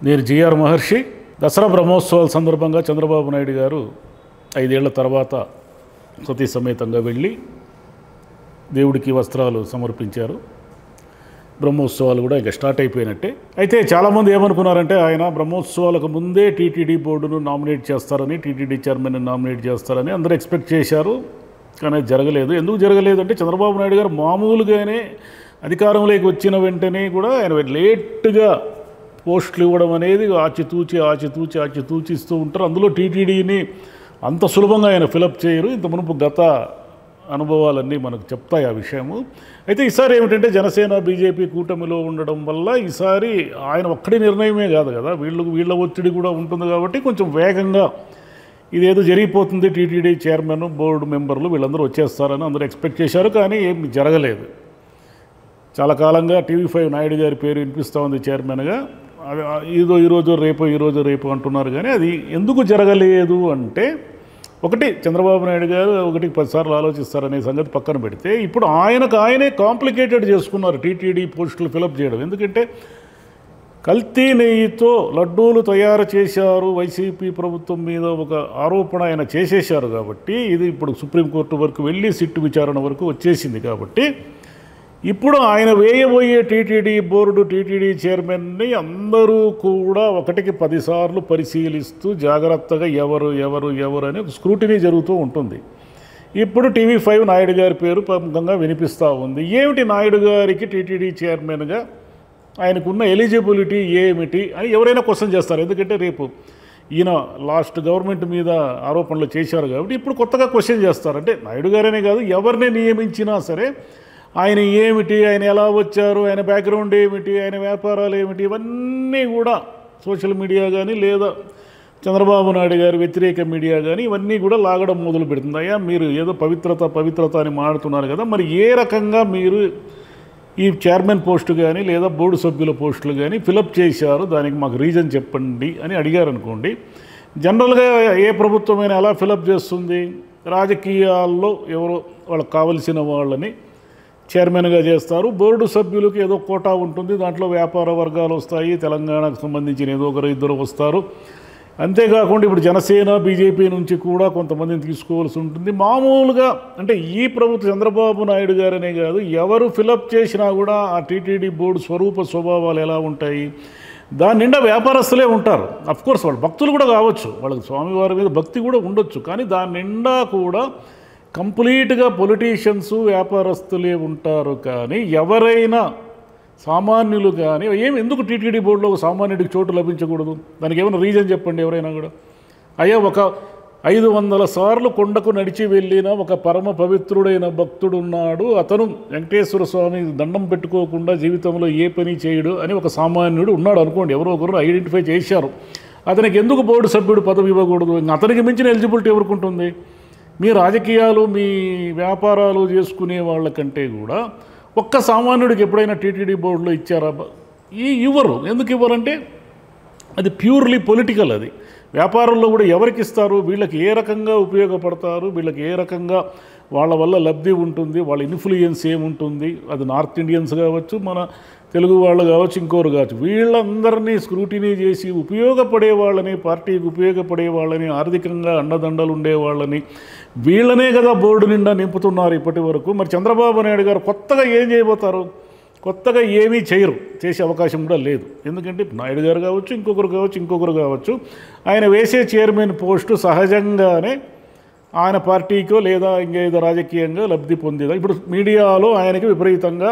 నేను జిఆర్ మహర్షి. దసరా బ్రహ్మోత్సవాల సందర్భంగా చంద్రబాబు నాయుడు గారు 5 ఏళ్ల తర్వాత సతీ సమేతంగా వెళ్ళి దేవుడికి వస్త్రాలు సమర్పించారు. బ్రహ్మోత్సవాలు కూడా ఇంకా స్టార్ట్ అయిపోయినట్టే. అయితే చాలామంది ఏమనుకున్నారంటే ఆయన బ్రహ్మోత్సవాలకు ముందే టీటీడీ బోర్డును నామినేట్ చేస్తారని, టీటీడీ చైర్మన్ నామినేట్ చేస్తారని అందరూ ఎక్స్పెక్ట్ చేశారు. కానీ జరగలేదు. ఎందుకు జరగలేదు అంటే చంద్రబాబు నాయుడు గారు మామూలుగానే అధికారంలోకి వచ్చిన వెంటనే కూడా ఆయన లేట్గా పోస్టులు ఇవ్వడం అనేది ఆచితూచి ఇస్తూ ఉంటారు. అందులో టీటీడీని అంత సులభంగా ఆయన ఫిలప్ చేయరు. ఇంత మునుపు గత అనుభవాలన్నీ మనకు చెప్తాయి ఆ విషయము. అయితే ఈసారి ఏమిటంటే జనసేన బీజేపీ కూటమిలో ఉండడం వల్ల ఈసారి ఆయన ఒక్కడి నిర్ణయమే కాదు కదా, వీళ్ళ ఒత్తిడి కూడా ఉంటుంది కాబట్టి కొంచెం వేగంగా ఇదేదో జరిగిపోతుంది. టీటీడీ చైర్మన్, బోర్డు మెంబర్లు వీళ్ళందరూ వచ్చేస్తారని అందరూ ఎక్స్పెక్ట్ చేశారు. కానీ ఏమి జరగలేదు. చాలా కాలంగా టీవీ5 నాయుడు గారి పేరు వినిపిస్తూ ఉంది చైర్మన్గా. ఈరోజు రేపు అంటున్నారు. కానీ అది ఎందుకు జరగలేదు అంటే ఒకటి చంద్రబాబు నాయుడు గారు 10 సార్లు ఆలోచిస్తారనే సంగతి పక్కన పెడితే ఇప్పుడు ఆయనే కాంప్లికేటెడ్ చేసుకున్నారు టీటీడీ పోస్టులు ఫిలప్ చేయడం. ఎందుకంటే కల్తీ నెయ్యితో లడ్డూలు తయారు చేశారు వైసీపీ ప్రభుత్వం మీద ఒక ఆరోపణ ఆయన చేసేశారు. కాబట్టి ఇది ఇప్పుడు సుప్రీంకోర్టు వరకు వెళ్ళి సిట్టు విచారణ వరకు వచ్చేసింది. కాబట్టి ఇప్పుడు ఆయన వేయబోయే టీటీడీ బోర్డు, టీటీడీ చైర్మన్ని అందరూ కూడా 10 సార్లు పరిశీలిస్తూ జాగ్రత్తగా ఎవరు అని స్క్రూటినీ జరుగుతూ ఉంటుంది. ఇప్పుడు టీవీ5 నాయుడు గారి పేరు ప్రముఖంగా వినిపిస్తూ ఉంది. ఏమిటి నాయుడు గారికి టీటీడీ చైర్మన్గా ఆయనకున్న ఎలిజిబిలిటీ ఏమిటి అని ఎవరైనా క్వశ్చన్ చేస్తారు. ఎందుకంటే రేపు ఈయన లాస్ట్ గవర్నమెంట్ మీద ఆరోపణలు చేశారు కాబట్టి ఇప్పుడు కొత్తగా క్వశ్చన్ చేస్తారు. అంటే నాయుడు గారనే కాదు, ఎవరిని నియమించినా సరే ఆయన ఏమిటి, ఆయన ఎలా వచ్చారు, ఆయన బ్యాక్గ్రౌండ్ ఏమిటి, ఆయన వ్యాపారాలు ఏమిటి, ఇవన్నీ కూడా సోషల్ మీడియా కానీ లేదా చంద్రబాబు నాయుడు గారి వ్యతిరేక మీడియా కానీ ఇవన్నీ కూడా లాగడం మొదలు పెడుతుంది. అయ్యా మీరు ఏదో పవిత్రత అని మాడుతున్నారు కదా, మరి ఏ రకంగా మీరు ఈ చైర్మన్ పోస్టు కానీ లేదా బోర్డు సభ్యుల పోస్టులు కానీ ఫిలప్ చేశారు, దానికి మాకు రీజన్ చెప్పండి అని అడిగారు అనుకోండి. జనరల్గా ఏ ప్రభుత్వమైనా ఎలా ఫిలప్ చేస్తుంది? రాజకీయాల్లో ఎవరో వాళ్ళకి కావలసిన వాళ్ళని చైర్మన్గా చేస్తారు. బోర్డు సభ్యులకు ఏదో కోటా ఉంటుంది, దాంట్లో వ్యాపార వర్గాలు వస్తాయి, తెలంగాణకు సంబంధించిన ఏదో 1-2 వస్తారు. అంతేకాకుండా ఇప్పుడు జనసేన బీజేపీ నుంచి కూడా కొంతమందిని తీసుకోవాల్సి ఉంటుంది. మామూలుగా అంటే ఈ ప్రభుత్వం చంద్రబాబు నాయుడు గారనే కాదు, ఎవరు ఫిలప్ చేసినా కూడా ఆ టీటీడీ బోర్డు స్వభావాలు ఎలా ఉంటాయి, దాని నిండా వ్యాపారస్తులే ఉంటారు. అఫ్కోర్స్ వాళ్ళు భక్తులు కూడా కావచ్చు, వాళ్ళకి స్వామివారి మీద భక్తి కూడా ఉండొచ్చు. కానీ దాని నిండా కూడా కంప్లీట్గా పొలిటీషియన్స్, వ్యాపారస్తులే ఉంటారు. కానీ ఎవరైనా సామాన్యులు కానీ ఎందుకు టీటీడీ బోర్డులో ఒక సామాన్యుడికి చోటు లభించకూడదు? దానికి ఏమైనా రీజన్ చెప్పండి ఎవరైనా కూడా. అయ్యా ఒక 500 సార్లు కొండకు నడిచి వెళ్ళిన ఒక పరమ పవిత్రుడైన భక్తుడు ఉన్నాడు, అతను వెంకటేశ్వర స్వామి దండం పెట్టుకోకుండా జీవితంలో ఏ పని చేయడు అని ఒక సామాన్యుడు ఉన్నాడు అనుకోండి. ఎవరో ఒకరు ఐడెంటిఫై చేశారు. అతనికి ఎందుకు బోర్డు సభ్యుడు పదవి ఇవ్వకూడదు? అతనికి మించిన ఎలిజిబిలిటీ ఎవరికి ఉంటుంది? మీ రాజకీయాలు, మీ వ్యాపారాలు చేసుకునే వాళ్ళకంటే కూడా ఒక్క సామాన్యుడికి ఎప్పుడైనా టీటీడీ బోర్డులో ఇచ్చారా? ఇవ్వరు. ఎందుకు ఇవ్వరంటే అది ప్యూర్లీ పొలిటికల్. అది వ్యాపారంలో కూడా ఎవరికి ఇస్తారు, వీళ్ళకి ఏ రకంగా ఉపయోగపడతారు, వీళ్ళకి ఏ రకంగా వాళ్ళ వల్ల లబ్ధి ఉంటుంది, వాళ్ళ ఇన్ఫ్లుయెన్స్ ఏముంటుంది, అది నార్త్ ఇండియన్స్ కావచ్చు, మన తెలుగు వాళ్ళు కావచ్చు, ఇంకోరు కావచ్చు, వీళ్ళందరినీ స్క్రూటినీ చేసి ఉపయోగపడే వాళ్ళని, పార్టీకి ఉపయోగపడే వాళ్ళని, ఆర్థికంగా అండదండలు ఉండేవాళ్ళని వీళ్ళనే కదా బోర్డు నిండా నింపుతున్నారు ఇప్పటి వరకు. మరి చంద్రబాబు నాయుడు గారు కొత్తగా ఏం చేయబోతారు? కొత్తగా ఏమీ చేయరు, చేసే అవకాశం కూడా లేదు. ఎందుకంటే నాయుడు గారు కావచ్చు, ఇంకొకరు కావచ్చు, ఆయన వేసే చైర్మన్ పోస్టు సహజంగానే ఆయన పార్టీకో లేదా ఇంకేదో రాజకీయంగా లబ్ధి పొందేదా. ఇప్పుడు మీడియాలో ఆయనకి విపరీతంగా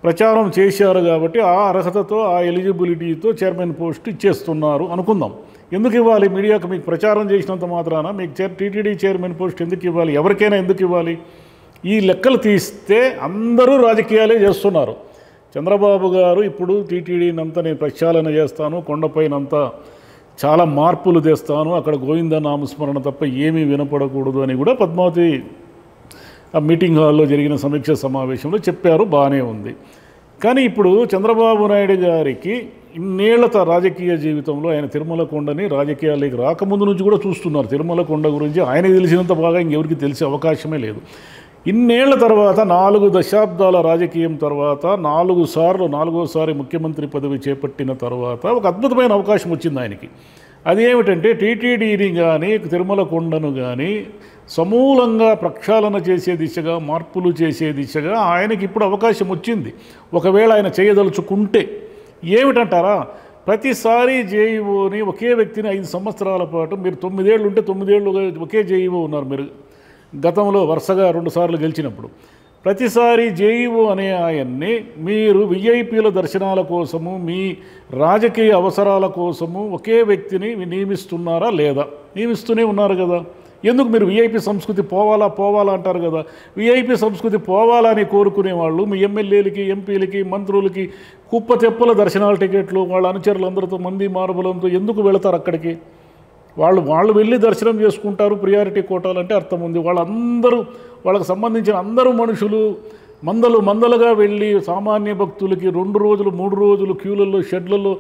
ప్రచారం చేశారు కాబట్టి ఆ అర్హతతో, ఆ ఎలిజిబిలిటీతో చైర్మన్ పోస్ట్ ఇచ్చేస్తున్నారు అనుకుందాం. ఎందుకు ఇవ్వాలి? మీడియాకు మీకు ప్రచారం చేసినంత మాత్రాన మీకు టీటీడీ చైర్మన్ పోస్ట్ ఎందుకు ఇవ్వాలి? ఎవరికైనా ఎందుకు ఇవ్వాలి? ఈ లెక్కలు తీస్తే అందరూ రాజకీయాలే చేస్తున్నారు. చంద్రబాబు గారు ఇప్పుడు టీటీడీనంతా నేను ప్రక్షాళన చేస్తాను, కొండపైనంతా చాలా మార్పులు తెస్తాను, అక్కడ గోవింద నామస్మరణ తప్ప ఏమీ వినపడకూడదు అని కూడా పద్మావతి ఆ మీటింగ్ హాల్లో జరిగిన సమీక్ష సమావేశంలో చెప్పారు. బాగానే ఉంది. కానీ ఇప్పుడు చంద్రబాబు నాయుడు గారికి ఇన్నేళ్ల రాజకీయ జీవితంలో ఆయన తిరుమల కొండని రాజకీయాలకి రాకముందు నుంచి కూడా చూస్తున్నారు. తిరుమల కొండ గురించి ఆయనకు తెలిసినంత బాగా ఇంకెవరికి తెలిసే అవకాశమే లేదు. ఇన్నేళ్ల తర్వాత 4 దశాబ్దాల రాజకీయం తర్వాత 4సారి ముఖ్యమంత్రి పదవి చేపట్టిన తర్వాత ఒక అద్భుతమైన అవకాశం వచ్చింది ఆయనకి. అదేమిటంటే టీటీడీని కానీ తిరుమల కొండను కానీ సమూలంగా ప్రక్షాళన చేసే దిశగా, మార్పులు చేసే దిశగా ఆయనకి ఇప్పుడు అవకాశం వచ్చింది. ఒకవేళ ఆయన చేయదలుచుకుంటే ఏమిటంటారా, ప్రతిసారి జేఈఓని ఒకే వ్యక్తిని 5 సంవత్సరాల పాటు, మీరు 9 ఏళ్ళు ఉంటే 9 ఏళ్ళు ఒకే జేఈఓ ఉన్నారు మీరు గతంలో వరుసగా 2 సార్లు గెలిచినప్పుడు. ప్రతిసారి జేఈఓ అనే ఆయన్ని మీరు విఐపీల దర్శనాల కోసము, మీ రాజకీయ అవసరాల కోసము ఒకే వ్యక్తిని నియమిస్తున్నారా లేదా? నియమిస్తూనే ఉన్నారు కదా. ఎందుకు మీరు విఐపీ సంస్కృతి పోవాలా అంటారు కదా. విఐపీ సంస్కృతి పోవాలని కోరుకునే వాళ్ళు మీ ఎమ్మెల్యేలకి, ఎంపీలకి, మంత్రులకి కుప్పతెప్పల దర్శనాల టికెట్లు, వాళ్ళ అనుచరులందరితో మంది మార్బలంతో ఎందుకు వెళతారు అక్కడికి? వాళ్ళు వెళ్ళి దర్శనం చేసుకుంటారు. ప్రియారిటీ కోటాలు అంటే అర్థం ఉంది. వాళ్ళకు సంబంధించిన అందరూ మనుషులు మందలుగా వెళ్ళి సామాన్య భక్తులకి 2 రోజులు 3 రోజులు క్యూలలో, షెడ్లలో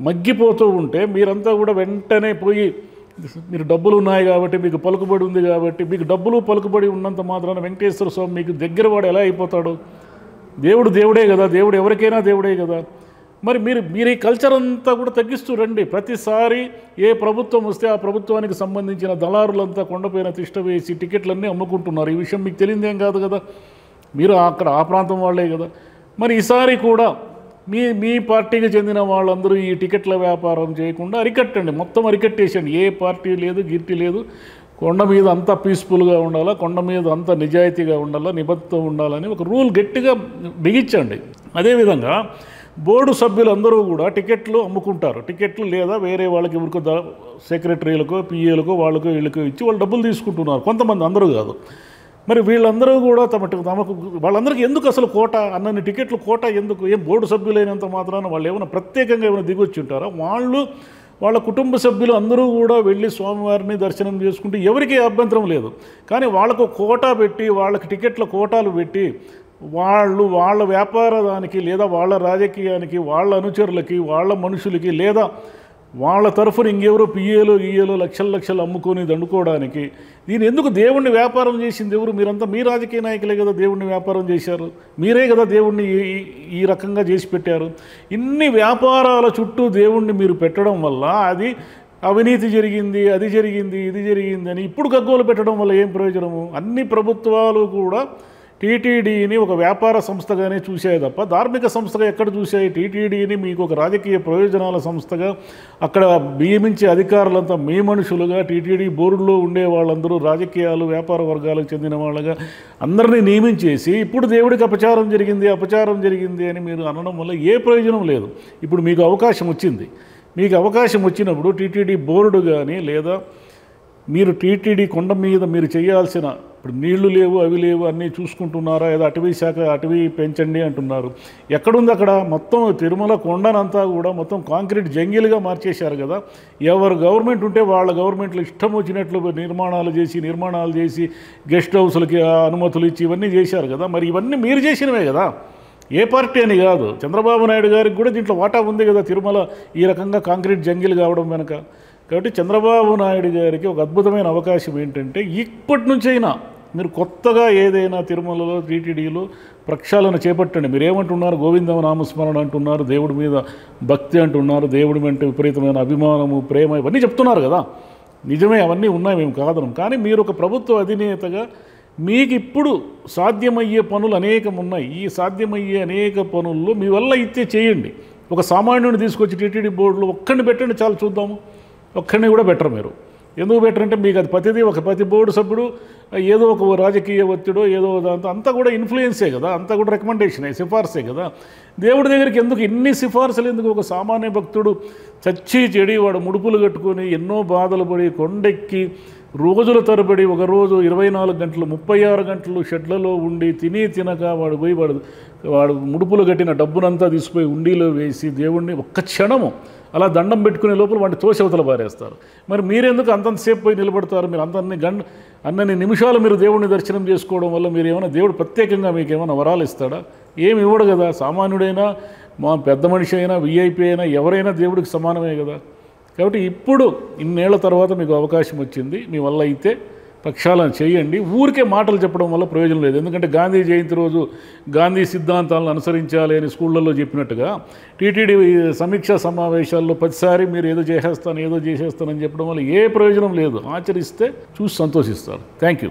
మగ్గిపోతూ ఉంటే మీరంతా కూడా వెంటనే పోయి, మీరు డబ్బులు ఉన్నాయి కాబట్టి, మీకు పలుకుబడి ఉంది కాబట్టి, మీకు డబ్బులు పలుకుబడి ఉన్నంత మాత్రాన వెంకటేశ్వర స్వామి మీకు దగ్గరవాడు ఎలా అయిపోతాడు? దేవుడే కదా, దేవుడు ఎవరికైనా దేవుడే కదా. మరి మీరు ఈ కల్చర్ అంతా కూడా తగ్గిస్తూ రండి. ప్రతిసారి ఏ ప్రభుత్వం వస్తే ఆ ప్రభుత్వానికి సంబంధించిన దళారులంతా కొండపైన తిష్ట వేసి టికెట్లన్నీ అమ్ముకుంటున్నారు. ఈ విషయం మీకు తెలియదేం కాదు కదా, మీరు అక్కడ ఆ ప్రాంతం వాళ్ళే కదా. మరి ఈసారి కూడా మీ పార్టీకి చెందిన వాళ్ళందరూ ఈ టికెట్ల వ్యాపారం చేయకుండా అరికట్టండి, మొత్తం అరికట్టేసండి. ఏ పార్టీ లేదు, గిట్టి లేదు. కొండ మీద అంతా పీస్ఫుల్గా ఉండాలా, కొండ మీద అంతా నిజాయితీగా ఉండాలా, నిబద్ధత ఉండాలని ఒక రూల్ గట్టిగా బిగించండి. అదేవిధంగా బోర్డు సభ్యులందరూ కూడా టికెట్లు అమ్ముకుంటారు. టికెట్లు లేదా వేరే వాళ్ళకి ఎవరికో సెక్రటరీలకో, పిఏలకో, వాళ్ళకో వీళ్ళకో ఇచ్చి వాళ్ళు డబ్బులు తీసుకుంటున్నారు కొంతమంది, అందరూ కాదు. మరి వీళ్ళందరూ కూడా తమకు వాళ్ళందరికీ ఎందుకు అసలు కోట, అన్నన్ని టికెట్లు కోట ఎందుకు? ఏం బోర్డు సభ్యులైనంత మాత్రాన వాళ్ళు ఏమైనా ప్రత్యేకంగా ఏమైనా దిగొచ్చి ఉంటారా? వాళ్ళ కుటుంబ సభ్యులు అందరూ కూడా వెళ్ళి స్వామివారిని దర్శనం చేసుకుంటే ఎవరికీ అభ్యంతరం లేదు. కానీ వాళ్ళకు కోటా పెట్టి, వాళ్ళకి టికెట్ల కోటాలు పెట్టి, వాళ్ళ వ్యాపారానికి లేదా వాళ్ళ రాజకీయానికి, వాళ్ళ అనుచరులకి, వాళ్ళ మనుషులకి, లేదా వాళ్ళ తరఫున ఇంకెవరో పిఏలో లక్షలు అమ్ముకొని దండుకోవడానికి, దీని ఎందుకు? దేవుణ్ణి వ్యాపారం చేసింది ఎవరు? మీరంతా మీ రాజకీయ నాయకులే కదా దేవుణ్ణి వ్యాపారం చేశారు. మీరే కదా దేవుణ్ణి ఈ రకంగా చేసి పెట్టారు. ఇన్ని వ్యాపారాల చుట్టూ దేవుణ్ణి మీరు పెట్టడం వల్ల అది అవినీతి జరిగింది, అది జరిగింది, ఇది జరిగింది అని ఇప్పుడు గగ్గోలు పెట్టడం వల్ల ఏం ప్రయోజనము? అన్ని ప్రభుత్వాలు కూడా టీటీడీని ఒక వ్యాపార సంస్థగానే చూసాయి తప్ప ధార్మిక సంస్థగా ఎక్కడ చూసాయి? టీటీడీని మీకు ఒక రాజకీయ ప్రయోజనాల సంస్థగా, అక్కడ నియమించే అధికారులంతా మీ మనుషులుగా, టీటీడీ బోర్డులో ఉండే వాళ్ళందరూ రాజకీయాలు, వ్యాపార వర్గాలకు చెందిన వాళ్ళగా అందరినీ నియమించేసి ఇప్పుడు దేవుడికి అపచారం జరిగింది అని మీరు అనడం వల్ల ఏ ప్రయోజనం లేదు. ఇప్పుడు మీకు అవకాశం వచ్చింది. మీకు అవకాశం వచ్చినప్పుడు టీటీడీ బోర్డు కానీ, లేదా మీరు టీటీడీ కొండ మీద మీరు చేయాల్సిన, ఇప్పుడు నీళ్లు లేవు, అవి లేవు, అన్నీ చూసుకుంటున్నారా? ఏదో అటవీ శాఖ అటవీ పెంచండి అంటున్నారు. ఎక్కడుంది అక్కడ? మొత్తం తిరుమల కొండనంతా కూడా మొత్తం కాంక్రీట్ జంగిల్గా మార్చేశారు కదా. ఎవరు గవర్నమెంట్ ఉంటే వాళ్ళ గవర్నమెంట్లో ఇష్టం వచ్చినట్లు నిర్మాణాలు చేసి గెస్ట్ హౌస్లకి అనుమతులు ఇచ్చి ఇవన్నీ చేశారు కదా. మరి ఇవన్నీ మీరు చేసినవే కదా, ఏ పార్టీ అని కాదు. చంద్రబాబు నాయుడు గారికి కూడా దీంట్లో వాటా ఉంది కదా, తిరుమల ఈ రకంగా కాంక్రీట్ జంగిల్ కావడం వెనక. కాబట్టి చంద్రబాబు నాయుడు గారికి ఒక అద్భుతమైన అవకాశం ఏంటంటే, ఇప్పటి నుంచైనా మీరు కొత్తగా ఏదైనా తిరుమలలో, టీటీడీలో ప్రక్షాళన చేపట్టండి. మీరు ఏమంటున్నారు? గోవింద నామస్మరణ అంటున్నారు, దేవుడి మీద భక్తి అంటున్నారు, దేవుడి వెంట విపరీతమైన అభిమానము, ప్రేమ, ఇవన్నీ చెప్తున్నారు కదా. నిజమే, అవన్నీ ఉన్నాయి, మేము కాదనం. కానీ మీరు ఒక ప్రభుత్వ అధినేతగా మీకు ఇప్పుడు సాధ్యమయ్యే పనులు అనేకం ఉన్నాయి. ఈ సాధ్యమయ్యే అనేక పనుల్లో మీ వల్ల ఇచ్చే చేయండి. ఒక సామాన్యుని తీసుకొచ్చి టీటీడీ బోర్డులో ఒక్కడిని పెట్టండి చాలు, చూద్దాము. ఒక్కడిని కూడా బెటర్. మీరు ఎందుకు బెటర్ అంటే మీకు అది ప్రతి బోర్డు సభ్యుడు ఏదో ఒక రాజకీయ ఒత్తిడో ఏదో దాంతో అంతా కూడా ఇన్ఫ్లుయెన్సే కదా, అంతా కూడా రికమెండేషనే, సిఫార్సే కదా. దేవుడి దగ్గరికి ఎందుకు ఇన్ని సిఫార్సులు ఎందుకు? ఒక సామాన్య భక్తుడు చచ్చి చెడి వాడు ముడుపులు కట్టుకొని ఎన్నో బాధలు పడి కొండెక్కి రోజుల తరబడి, ఒక రోజు 24 గంటలు 36 గంటలు షెడ్లలో ఉండి తినక వాడు ముడుపులు కట్టిన డబ్బునంతా తీసుకుపోయి ఉండిలో వేసి దేవుణ్ణి ఒక్క క్షణము అలా దండం పెట్టుకునే లోపల వాడిని తోసవతల పారేస్తారు. మరి మీరెందుకు అంతంతసేపు పోయి నిలబడతారు? మీరు అన్నన్ని నిమిషాలు మీరు దేవుడిని దర్శనం చేసుకోవడం వల్ల మీరు ఏమైనా దేవుడు ప్రత్యేకంగా మీకు ఏమైనా వరాలు ఇస్తాడా? ఏమి ఇవ్వడు కదా. సామాన్యుడైనా, మా పెద్ద మనిషి అయినా, విఐపీ అయినా, ఎవరైనా దేవుడికి సమానమే కదా. కాబట్టి ఇప్పుడు ఇన్నేళ్ల తర్వాత మీకు అవకాశం వచ్చింది. మీ వల్ల అయితే ప్రక్షాళన చేయండి. ఊరికే మాటలు చెప్పడం వల్ల ప్రయోజనం లేదు. ఎందుకంటే గాంధీ జయంతి రోజు గాంధీ సిద్ధాంతాలను అనుసరించాలి అని స్కూళ్ళల్లో చెప్పినట్టుగా టీటీడీ సమీక్షా సమావేశాల్లో ప్రతిసారి మీరు ఏదో చేసేస్తానని చెప్పడం వల్ల ఏ ప్రయోజనం లేదు. ఆచరిస్తే చూసి సంతోషిస్తారు. Thank you.